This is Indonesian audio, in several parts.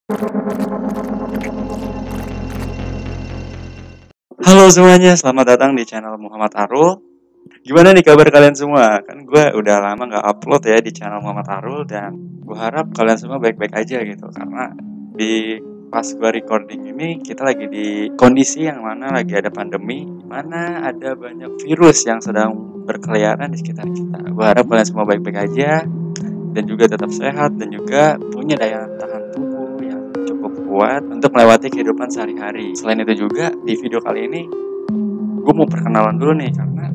Halo semuanya, selamat datang di channel Muhammad Arul. Gimana nih kabar kalian semua? Kan gue udah lama nggak upload ya di channel Muhammad Arul dan gue harap kalian semua baik-baik aja gitu karena di pas gue recording ini kita lagi di kondisi yang mana lagi ada pandemi, mana ada banyak virus yang sedang berkeliaran di sekitar kita. Gue harap kalian semua baik-baik aja dan juga tetap sehat dan juga punya daya tahan tubuh yang cukup kuat untuk melewati kehidupan sehari-hari. Selain itu juga di video kali ini gue mau perkenalan dulu nih karena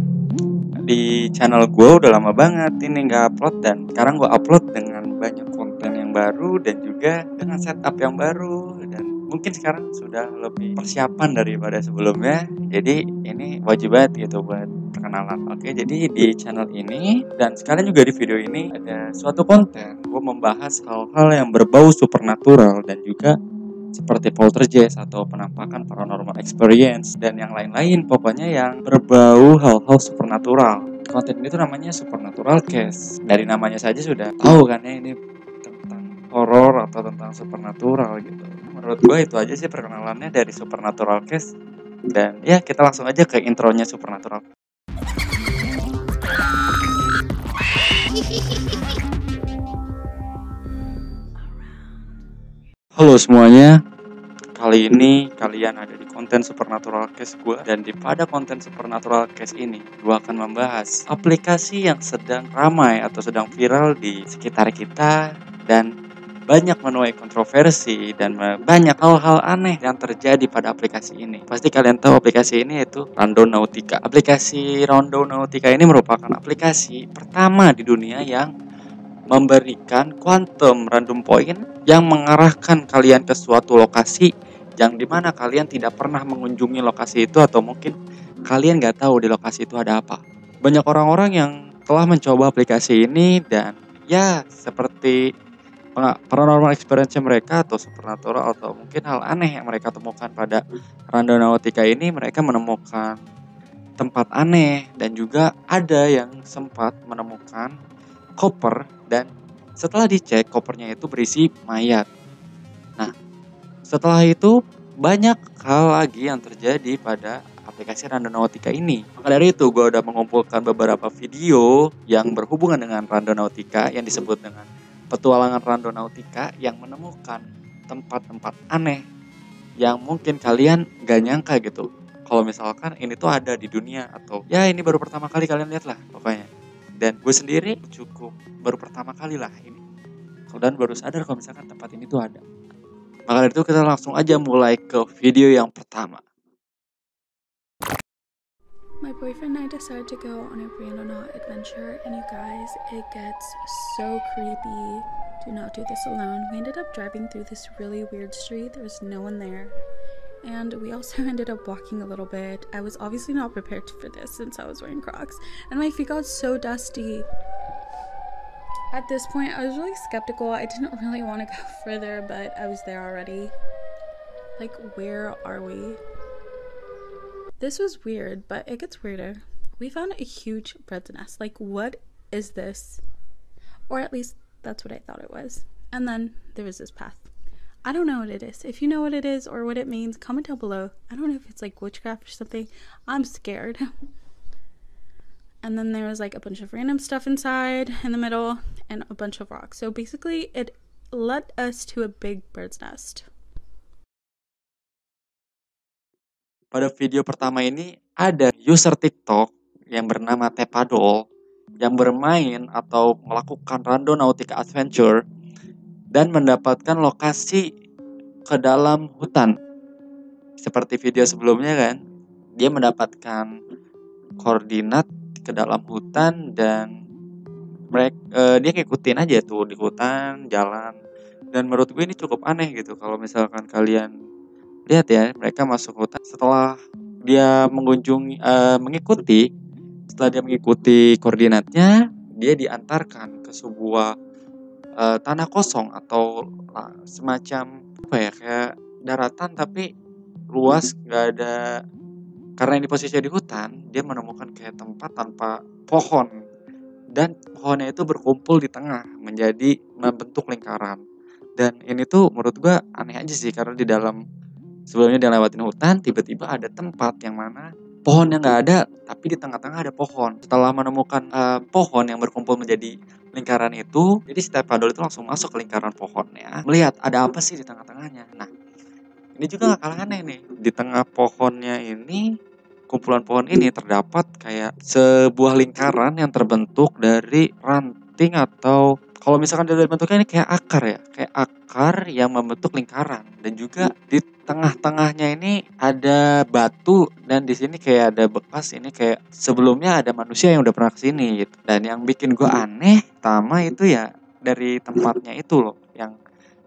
di channel gue udah lama banget ini nggak upload dan sekarang gue upload dengan banyak konten yang baru dan juga dengan setup yang baru dan mungkin sekarang sudah lebih persiapan daripada sebelumnya, jadi ini wajib banget gitu buat perkenalan. Oke, jadi di channel ini dan sekarang juga di video ini ada suatu konten gue membahas hal-hal yang berbau supernatural dan juga seperti poltergeist atau penampakan paranormal experience dan yang lain-lain, pokoknya yang berbau hal-hal supernatural. Konten ini tuh namanya Supernatural Case. Dari namanya saja sudah tahu kan ya ini tentang horor atau tentang supernatural gitu. Menurut gue itu aja sih perkenalannya dari Supernatural Case. Dan ya kita langsung aja ke intronya Supernatural. Halo semuanya, kali ini kalian ada di konten Supernatural Case gue dan pada konten Supernatural Case ini gue akan membahas aplikasi yang sedang ramai atau sedang viral di sekitar kita dan banyak menuai kontroversi dan banyak hal-hal aneh yang terjadi pada aplikasi ini. Pasti kalian tahu aplikasi ini yaitu Randonautica. Aplikasi Randonautica ini merupakan aplikasi pertama di dunia yang memberikan quantum random point yang mengarahkan kalian ke suatu lokasi yang dimana kalian tidak pernah mengunjungi lokasi itu atau mungkin kalian nggak tahu di lokasi itu ada apa. Banyak orang-orang yang telah mencoba aplikasi ini dan ya seperti paranormal experience mereka atau supernatural atau mungkin hal aneh yang mereka temukan pada Randonautica ini, mereka menemukan tempat aneh dan juga ada yang sempat menemukan koper dan setelah dicek kopernya itu berisi mayat. Nah, setelah itu banyak hal lagi yang terjadi pada aplikasi Randonautica ini. Maka dari itu gue udah mengumpulkan beberapa video yang berhubungan dengan Randonautica yang disebut dengan petualangan Randonautica yang menemukan tempat-tempat aneh yang mungkin kalian gak nyangka gitu. Kalau misalkan ini tuh ada di dunia atau ya ini baru pertama kali kalian lihat lah pokoknya. Dan gue sendiri cukup baru pertama kali lah ini. Dan baru sadar kalau misalkan tempat ini tuh ada. Maka dari itu kita langsung aja mulai ke video yang pertama. My boyfriend and I decided to go on a Randonaut adventure, and you guys, it gets so creepy. Do not do this alone. We ended up driving through this really weird street. There was no one there. And we also ended up walking a little bit. I was obviously not prepared for this since I was wearing Crocs, and my feet got so dusty. At this point, I was really skeptical. I didn't really want to go further, but I was there already. Like, where are we? This was weird, but it gets weirder. We found a huge bird's nest. Like, what is this? Or at least that's what I thought it was. And then there was this path. I don't know what it is. If you know what it is or what it means, comment down below. I don't know if it's like witchcraft or something. I'm scared. And then there was like a bunch of random stuff inside in the middle and a bunch of rocks. So basically it led us to a big bird's nest. Pada video pertama ini ada user TikTok yang bernama Tepadol yang bermain atau melakukan Randonautica Adventure dan mendapatkan lokasi ke dalam hutan. Seperti video sebelumnya kan, dia mendapatkan koordinat ke dalam hutan dan dia ngikutin aja tuh di hutan jalan. Dan menurut gue ini cukup aneh gitu kalau misalkan kalian lihat ya, mereka masuk hutan setelah dia mengikuti koordinatnya, dia diantarkan ke sebuah tanah kosong atau semacam apa ya, kayak daratan tapi luas, nggak ada, karena ini posisinya di hutan. Dia menemukan kayak tempat tanpa pohon dan pohonnya itu berkumpul di tengah membentuk lingkaran. Dan ini tuh menurut gua aneh aja sih, karena di dalam sebelumnya dia lewatin hutan, tiba-tiba ada tempat yang mana pohonnya nggak ada, tapi di tengah-tengah ada pohon. Setelah menemukan pohon yang berkumpul menjadi lingkaran itu, jadi si Tepadol itu langsung masuk ke lingkaran pohonnya, melihat ada apa sih di tengah-tengahnya. Nah, ini juga gak kalah aneh nih. Di tengah pohonnya ini, kumpulan pohon ini terdapat kayak sebuah lingkaran yang terbentuk dari ranting, atau kalau misalkan dari bentuknya ini kayak akar ya, kayak akar yang membentuk lingkaran. Dan juga di tengah-tengahnya ini ada batu, dan di sini kayak ada bekas, ini kayak sebelumnya ada manusia yang udah pernah kesini gitu. Dan yang bikin gue aneh pertama itu ya dari tempatnya itu loh, yang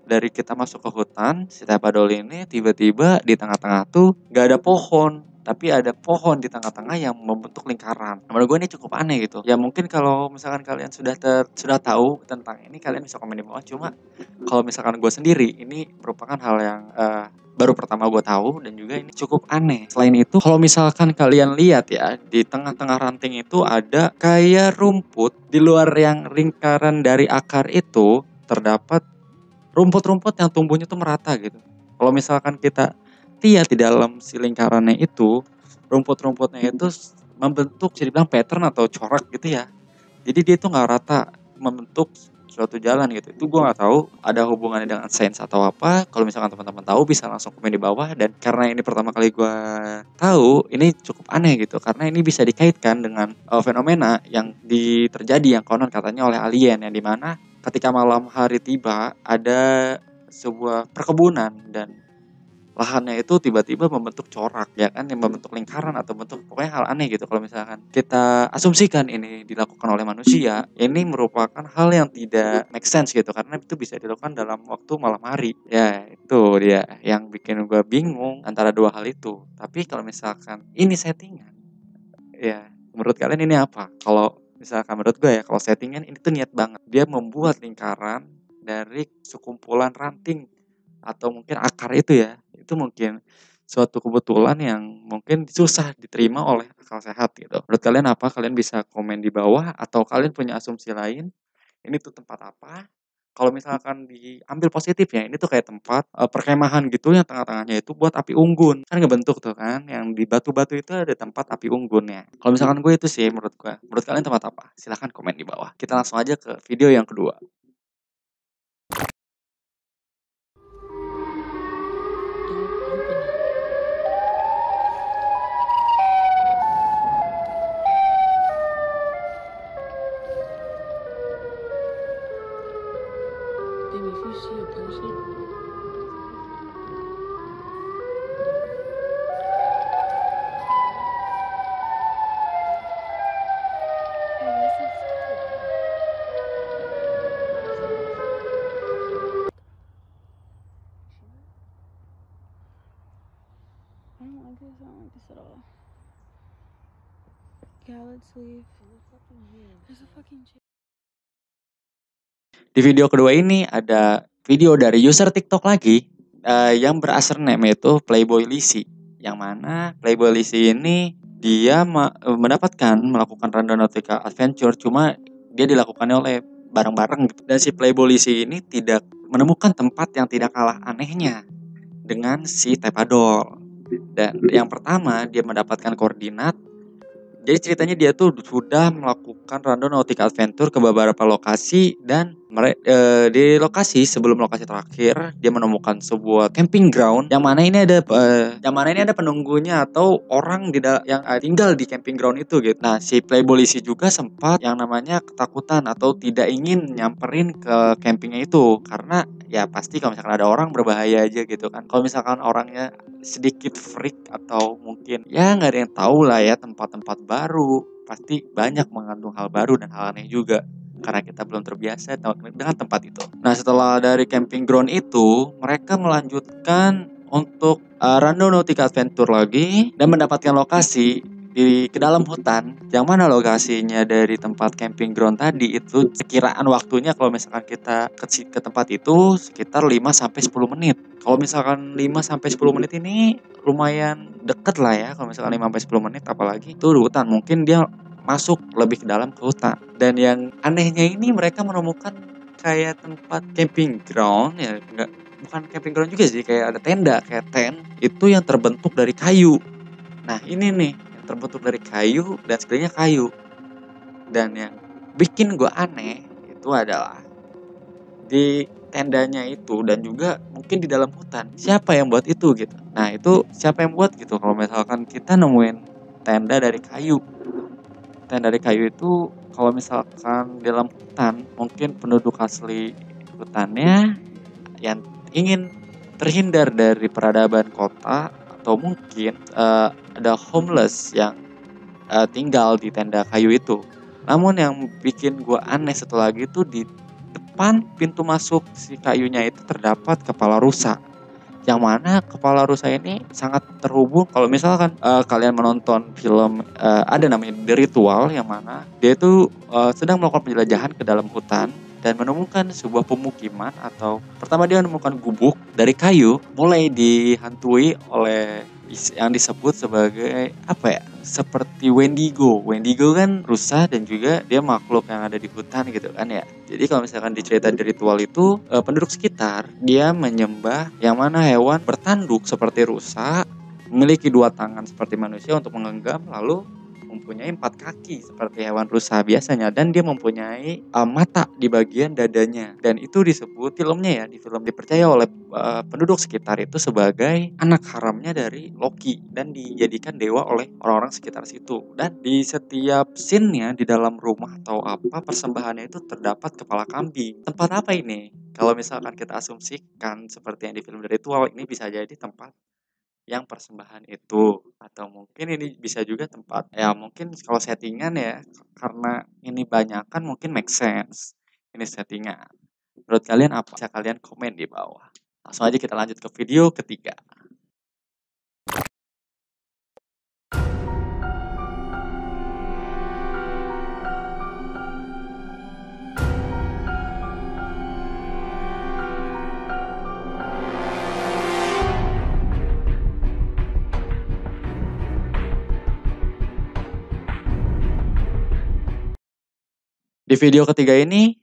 dari kita masuk ke hutan, si Tapadol ini tiba-tiba di tengah-tengah tuh gak ada pohon, tapi ada pohon di tengah-tengah yang membentuk lingkaran. Menurut gue ini cukup aneh gitu. Ya mungkin kalau misalkan kalian sudah tahu tentang ini, kalian bisa komen di bawah. Cuma kalau misalkan gue sendiri, ini merupakan hal yang baru pertama gue tahu, dan juga ini cukup aneh. Selain itu, kalau misalkan kalian lihat ya, di tengah-tengah ranting itu ada kayak rumput. Di luar yang lingkaran dari akar itu terdapat rumput-rumput yang tumbuhnya tuh merata gitu. Kalau misalkan kita lihat di dalam si lingkarannya itu, rumput-rumputnya itu membentuk, bisa dibilang pattern atau corak gitu ya. Jadi dia tuh nggak rata membentuk suatu jalan gitu. Itu gue nggak tahu ada hubungannya dengan sains atau apa. Kalau misalkan teman-teman tahu, bisa langsung komen di bawah. Dan karena ini pertama kali gue tahu, ini cukup aneh gitu. Karena ini bisa dikaitkan dengan fenomena yang terjadi yang konon katanya oleh alien, yang dimana ketika malam hari tiba, ada sebuah perkebunan dan lahannya itu tiba-tiba membentuk corak, ya kan, yang membentuk lingkaran atau bentuk, pokoknya hal aneh gitu. Kalau misalkan kita asumsikan ini dilakukan oleh manusia, ini merupakan hal yang tidak make sense gitu, karena itu bisa dilakukan dalam waktu malam hari. Ya itu dia yang bikin gue bingung antara dua hal itu. Tapi kalau misalkan ini settingan, ya menurut kalian ini apa? Kalau misalkan menurut gue ya, kalau settingan ini tuh niat banget. Dia membuat lingkaran dari sekumpulan ranting atau mungkin akar itu ya. Itu mungkin suatu kebetulan yang mungkin susah diterima oleh akal sehat gitu. Menurut kalian apa? Kalian bisa komen di bawah, atau kalian punya asumsi lain, ini tuh tempat apa? Kalau misalkan diambil positifnya, ini tuh kayak tempat perkemahan gitu, yang tengah-tengahnya itu buat api unggun. Kan ngebentuk tuh kan, yang di batu-batu itu ada tempat api unggunnya. Kalau misalkan gue itu sih menurut gue. Menurut kalian tempat apa? Silahkan komen di bawah. Kita langsung aja ke video yang kedua. Baby, if you see a person, I don't like this. I don't like this at all. Yeah, let's leave. There's a fucking Di video kedua ini ada video dari user TikTok lagi yang berasal name itu Playboy Lizzy. Yang mana Playboy Lizzy ini dia melakukan Randonautica Adventure, cuma dia dilakukannya oleh bareng-bareng gitu. Dan si Playboy Lizzy ini tidak menemukan tempat yang tidak kalah anehnya dengan si Tepadol. Dan yang pertama, dia mendapatkan koordinat. Jadi ceritanya dia tuh sudah melakukan Randonautica Adventure ke beberapa lokasi, dan di lokasi sebelum lokasi terakhir dia menemukan sebuah camping ground yang mana ini ada penunggunya atau orang yang tinggal di camping ground itu gitu. Nah, si Playboy juga sempat yang namanya ketakutan atau tidak ingin nyamperin ke campingnya itu, karena ya pasti kalau misalkan ada orang berbahaya aja gitu kan. Kalau misalkan orangnya sedikit freak atau mungkin ya nggak ada yang tahu lah ya, tempat-tempat baru pasti banyak mengandung hal baru dan hal aneh juga, karena kita belum terbiasa dengan tempat itu. Nah, setelah dari camping ground itu, mereka melanjutkan untuk Randonautica Adventure lagi dan mendapatkan lokasi ke dalam hutan, yang mana lokasinya dari tempat camping ground tadi itu sekiraan waktunya kalau misalkan kita ke tempat itu sekitar 5 sampai 10 menit. Kalau misalkan 5 sampai 10 menit ini lumayan deket lah ya. Kalau misalkan 5 sampai 10 menit, apalagi itu di hutan, mungkin dia masuk lebih ke dalam ke hutan. Dan yang anehnya ini, mereka menemukan kayak tempat camping ground ya, bukan camping ground juga sih, kayak ada tenda, kayak tent itu yang terbentuk dari kayu. Nah ini nih yang terbentuk dari kayu dan sekelilingnya kayu. Dan yang bikin gue aneh itu adalah di tendanya itu dan juga mungkin di dalam hutan, siapa yang buat itu gitu. Nah itu siapa yang buat gitu, kalau misalkan kita nemuin tenda dari kayu itu kalau misalkan di dalam hutan, mungkin penduduk asli hutannya yang ingin terhindar dari peradaban kota, atau mungkin ada homeless yang tinggal di tenda kayu itu. Namun yang bikin gue aneh satu lagi tuh, di depan pintu masuk si kayunya itu terdapat kepala rusa. Yang mana kepala rusa ini sangat terhubung kalau misalkan kalian menonton film ada namanya The Ritual, yang mana dia itu sedang melakukan penjelajahan ke dalam hutan dan menemukan sebuah pemukiman, atau pertama dia menemukan gubuk dari kayu mulai dihantui oleh yang disebut sebagai apa ya, seperti Wendigo. Wendigo kan rusa dan juga dia makhluk yang ada di hutan gitu kan ya. Jadi kalau misalkan di cerita The Ritual itu penduduk sekitar dia menyembah yang mana hewan bertanduk seperti rusa, memiliki 2 tangan seperti manusia untuk menggenggam, lalu mempunyai 4 kaki seperti hewan rusa biasanya, dan dia mempunyai mata di bagian dadanya. Dan itu disebut filmnya ya, di film dipercaya oleh penduduk sekitar itu sebagai anak haramnya dari Loki dan dijadikan dewa oleh orang-orang sekitar situ. Dan di setiap scene-nya di dalam rumah atau apa persembahannya itu terdapat kepala kambing. Tempat apa ini? Kalau misalkan kita asumsikan seperti yang di film The Ritual, ini bisa jadi tempat yang persembahan itu, atau mungkin ini bisa juga tempat ya, mungkin kalau settingan ya, karena ini banyakan mungkin make sense ini settingan. Menurut kalian apa? Bisa kalian komen di bawah. Langsung aja kita lanjut ke video ketiga. Di video ketiga ini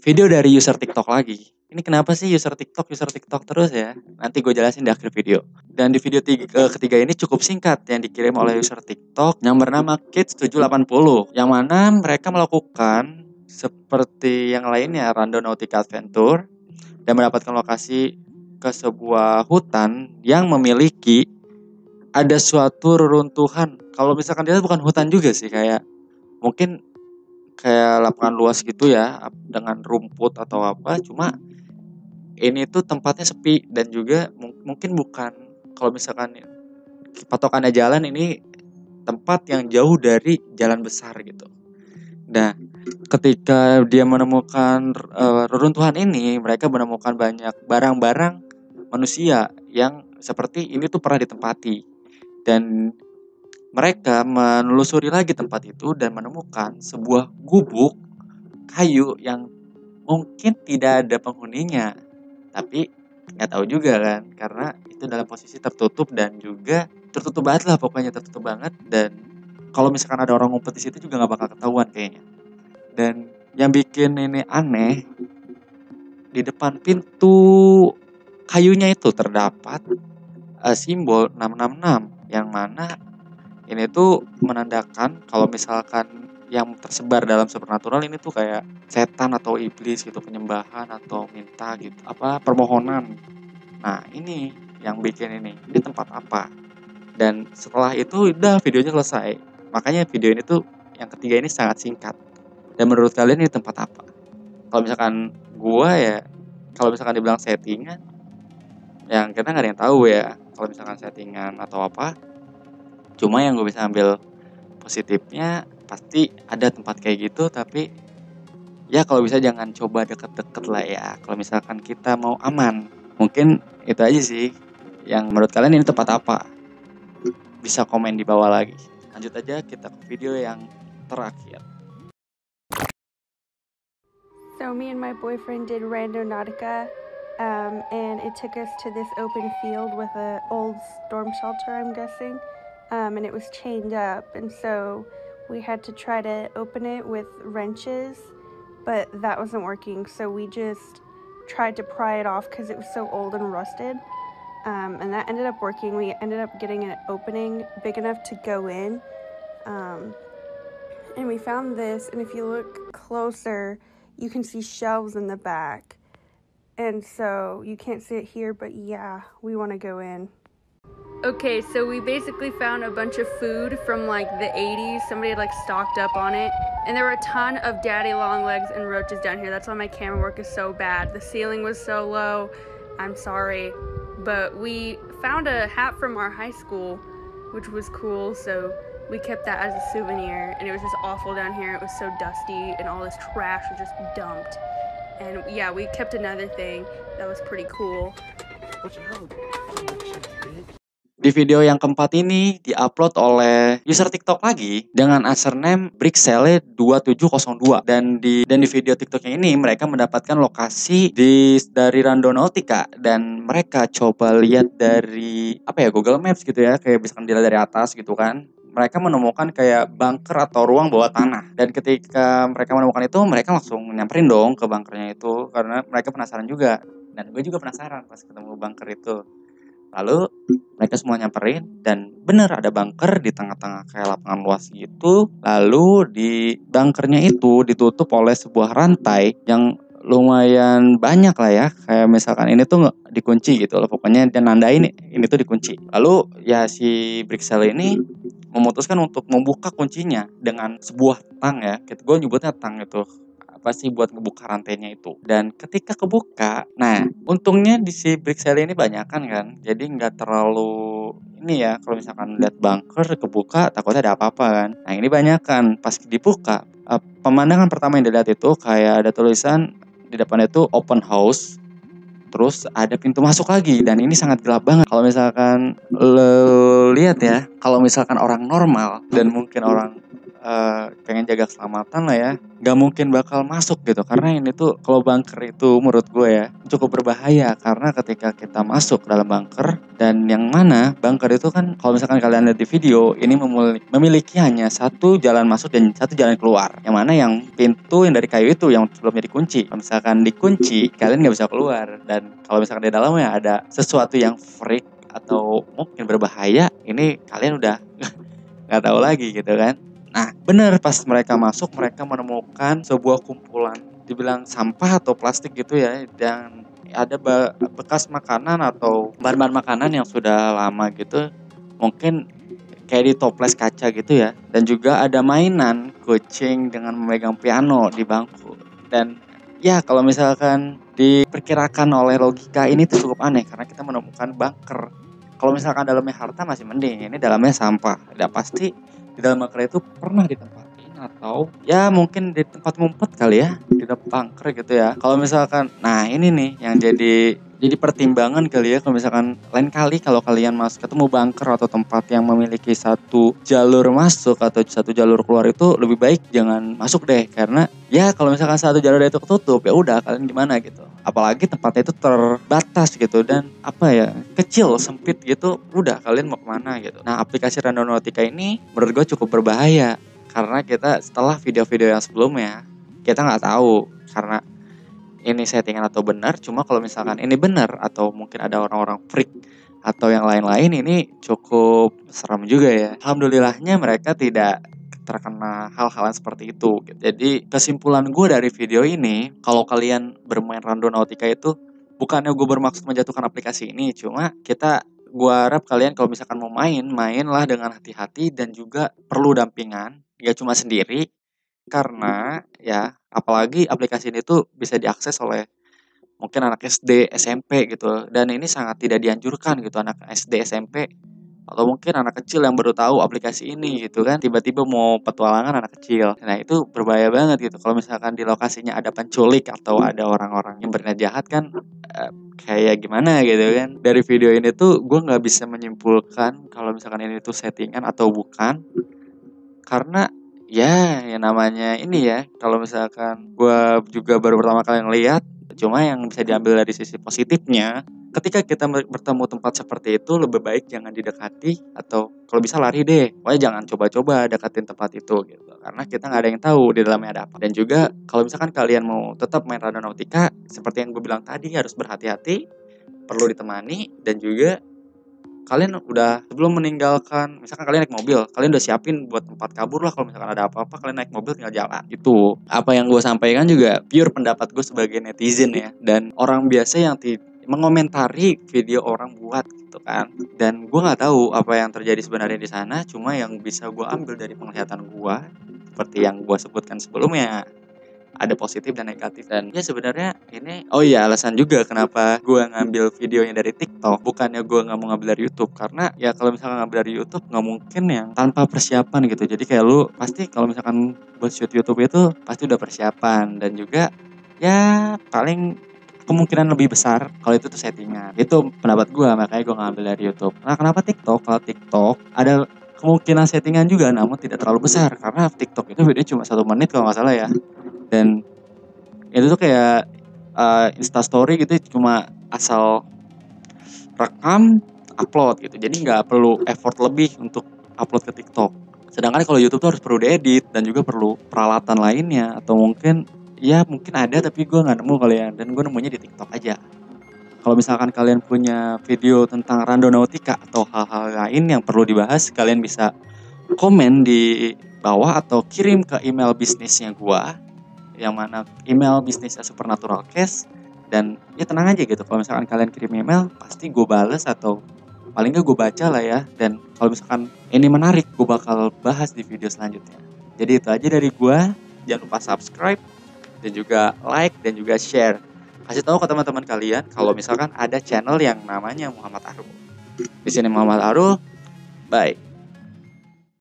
video dari user TikTok lagi. Ini kenapa sih user TikTok terus ya? Nanti gue jelasin di akhir video. Dan di video ketiga ini cukup singkat yang dikirim oleh user TikTok yang bernama Kids780, yang mana mereka melakukan seperti yang lainnya Randonautica Adventure dan mendapatkan lokasi ke sebuah hutan yang memiliki ada suatu reruntuhan. Kalau misalkan dia bukan hutan juga sih, kayak mungkin kayak lapangan luas gitu ya dengan rumput atau apa, cuma ini tuh tempatnya sepi dan juga mungkin bukan, kalau misalkan patokannya jalan, ini tempat yang jauh dari jalan besar gitu. Nah, ketika dia menemukan reruntuhan ini, mereka menemukan banyak barang-barang manusia yang seperti ini tuh pernah ditempati, dan mereka menelusuri lagi tempat itu dan menemukan sebuah gubuk kayu yang mungkin tidak ada penghuninya. Tapi nggak tahu juga kan, karena itu dalam posisi tertutup dan juga tertutup banget lah, pokoknya tertutup banget. Dan kalau misalkan ada orang ngumpet di situ juga nggak bakal ketahuan kayaknya. Dan yang bikin ini aneh, di depan pintu kayunya itu terdapat simbol 666, yang mana ini tuh menandakan kalau misalkan yang tersebar dalam supernatural ini tuh kayak setan atau iblis gitu, penyembahan atau minta gitu, apa permohonan. Nah ini yang bikin ini tempat apa. Dan setelah itu udah videonya selesai. Makanya video ini tuh yang ketiga ini sangat singkat. Dan menurut kalian ini tempat apa? Kalau misalkan gua ya, kalau misalkan dibilang settingan, yang kita nggak ada yang tahu ya kalau misalkan settingan atau apa. Cuma yang gue bisa ambil positifnya, pasti ada tempat kayak gitu, tapi ya kalau bisa jangan coba deket-deket lah ya, kalau misalkan kita mau aman. Mungkin itu aja sih. Yang menurut kalian ini tempat apa? Bisa komen di bawah lagi. Lanjut aja kita ke video yang terakhir. So me and my boyfriend did Randonautica, and it took us to this open field with an old storm shelter, I'm guessing, and it was chained up, and so we had to try to open it with wrenches, but that wasn't working, so we just tried to pry it off because it was so old and rusted. And that ended up working. We ended up getting an opening big enough to go in. And we found this, and if you look closer, you can see shelves in the back. And so you can't see it here, but yeah, we want to go in. Okay, so we basically found a bunch of food from like the 80s. Somebody had like stocked up on it. And there were a ton of daddy long legs and roaches down here. That's why my camera work is so bad. The ceiling was so low. I'm sorry. But we found a hat from our high school, which was cool. So we kept that as a souvenir. And it was just awful down here. It was so dusty and all this trash was just dumped. And yeah, we kept another thing that was pretty cool. Di video yang keempat ini diupload oleh user TikTok lagi dengan username Brixelle2702 dan di video TikToknya ini mereka mendapatkan lokasi dari Randonautica dan mereka coba lihat dari Google Maps gitu ya, kayak misalkan dilihat dari atas gitu kan. Mereka menemukan kayak bunker atau ruang bawah tanah. Dan ketika mereka menemukan itu, mereka langsung nyamperin dong ke bunkernya itu karena mereka penasaran juga. Dan gue juga penasaran pas ketemu bunker itu. Lalu mereka semua nyamperin dan bener ada bunker di tengah-tengah kayak lapangan luas gitu. Lalu di bunkernya itu ditutup oleh sebuah rantai yang lumayan banyak lah ya. Kayak misalkan ini tuh dikunci gitu loh. Pokoknya dia nandain ini tuh dikunci. Lalu ya si Brixelle ini memutuskan untuk membuka kuncinya dengan sebuah tang ya. Gue nyebutnya tang itu. Pasti buat ngebuka rantainya itu. Dan ketika kebuka, nah untungnya di si Brixelle ini banyakan kan. Jadi nggak terlalu ini ya, kalau misalkan lihat bunker kebuka takutnya ada apa-apa kan. Nah ini banyakan pas dibuka, pemandangan pertama yang dilihat itu kayak ada tulisan di depan itu open house. Terus ada pintu masuk lagi dan ini sangat gelap banget. Kalau misalkan lo lihat ya, kalau misalkan orang normal dan mungkin orang pengen jaga keselamatan lah ya, nggak mungkin bakal masuk gitu karena ini tuh kalau bunker itu menurut gue ya cukup berbahaya karena ketika kita masuk dalam bunker dan yang mana bunker itu kan kalau misalkan kalian lihat di video ini memiliki hanya satu jalan masuk dan satu jalan keluar, yang mana yang pintu yang dari kayu itu yang sebelumnya dikunci. Kalau misalkan dikunci kalian nggak bisa keluar dan kalau misalkan di dalamnya ada sesuatu yang freak atau mungkin berbahaya, ini kalian udah nggak tahu lagi gitu kan. Nah bener pas mereka masuk mereka menemukan sebuah kumpulan dibilang sampah atau plastik gitu ya, dan ada bekas makanan atau bahan-bahan makanan yang sudah lama gitu, mungkin kayak di toples kaca gitu ya, dan juga ada mainan kucing dengan memegang piano di bangku. Dan ya kalau misalkan diperkirakan oleh logika ini tuh cukup aneh karena kita menemukan bunker. Kalau misalkan dalamnya harta masih mending, ini dalamnya sampah. Udah pasti di dalam bunker itu pernah ditempatin atau ya mungkin di tempat ngumpet kali ya, di dalam bunker gitu ya. Kalau misalkan, nah ini nih yang jadi pertimbangan kali ya, kalau misalkan lain kali kalau kalian ketemu bunker atau tempat yang memiliki satu jalur masuk atau satu jalur keluar itu lebih baik jangan masuk deh, karena ya kalau misalkan satu jalur itu ketutup ya udah kalian gimana gitu. Apalagi tempatnya itu terbatas gitu dan kecil, sempit gitu, udah kalian mau kemana gitu. Nah aplikasi Randonautica ini menurut gue cukup berbahaya karena kita setelah video-video yang sebelumnya kita nggak tahu karena ini settingan atau benar. Cuma kalau misalkan ini benar atau mungkin ada orang-orang freak atau yang lain-lain, ini cukup serem juga ya. Alhamdulillahnya mereka tidak terkena hal-hal seperti itu. Jadi kesimpulan gue dari video ini, kalau kalian bermain Randonautica itu bukannya gue bermaksud menjatuhkan aplikasi ini, cuma gue harap kalian kalau misalkan mau mainlah dengan hati-hati dan juga perlu dampingan, gak cuma sendiri. Karena ya apalagi aplikasi ini tuh bisa diakses oleh mungkin anak SD, SMP gitu, dan ini sangat tidak dianjurkan gitu anak SD, SMP atau mungkin anak kecil yang baru tahu aplikasi ini gitu kan, tiba-tiba mau petualangan anak kecil. Nah itu berbahaya banget gitu kalau misalkan di lokasinya ada penculik atau ada orang-orang yang berniat jahat kan, kayak gimana gitu kan. Dari video ini tuh gue nggak bisa menyimpulkan kalau misalkan ini tuh settingan atau bukan, karena ya yang namanya ini ya, kalau misalkan gue juga baru pertama kali ngeliat, cuma yang bisa diambil dari sisi positifnya ketika kita bertemu tempat seperti itu, lebih baik jangan didekati atau kalau bisa lari deh. Pokoknya jangan coba-coba deketin tempat itu gitu. Karena kita nggak ada yang tahu di dalamnya ada apa. Dan juga kalau misalkan kalian mau tetap main Randonautica, seperti yang gue bilang tadi harus berhati-hati, perlu ditemani, dan juga kalian udah sebelum meninggalkan, misalkan kalian naik mobil, kalian udah siapin buat tempat kabur lah. Kalau misalkan ada apa-apa, kalian naik mobil tinggal jalan. Itu apa yang gue sampaikan juga pure pendapat gue sebagai netizen ya, dan orang biasa yang mengomentari video orang buat gitu kan. Dan gue nggak tahu apa yang terjadi sebenarnya di sana, cuma yang bisa gue ambil dari penglihatan gue seperti yang gue sebutkan sebelumnya, ada positif dan negatif. Dan ya sebenarnya ini alasan juga kenapa gue ngambil videonya dari TikTok, bukannya gue nggak mau ngambil dari YouTube. Karena ya kalau misalkan ngambil dari YouTube nggak mungkin yang tanpa persiapan gitu. Jadi kayak lu pasti kalau misalkan buat shoot YouTube itu pasti udah persiapan, dan juga ya paling kemungkinan lebih besar kalau itu tuh settingan. Itu pendapat gue, makanya gue ngambil dari YouTube. Nah, kenapa TikTok? Kalau TikTok ada kemungkinan settingan juga, namun tidak terlalu besar karena TikTok itu video cuma 1 menit kalau nggak salah ya. Dan itu tuh kayak Instastory gitu, cuma asal rekam, upload gitu. Jadi nggak perlu effort lebih untuk upload ke TikTok. Sedangkan kalau YouTube tuh harus perlu diedit dan juga perlu peralatan lainnya, atau mungkin ada tapi gue nggak nemu kalian, dan gue nemunya di TikTok aja. Kalau misalkan kalian punya video tentang Randonautica atau hal-hal lain yang perlu dibahas, kalian bisa komen di bawah atau kirim ke email bisnisnya gue, yang mana email bisnisnya Supernatural Case. Dan ya tenang aja gitu, kalau misalkan kalian kirim email pasti gue bales atau paling gak gue baca lah ya. Dan kalau misalkan ini menarik, gue bakal bahas di video selanjutnya. Jadi itu aja dari gue. Jangan lupa subscribe dan juga like dan juga share. Kasih tahu ke teman-teman kalian kalau misalkan ada channel yang namanya Muhammad Arul. Di sini Muhammad Arul. Bye.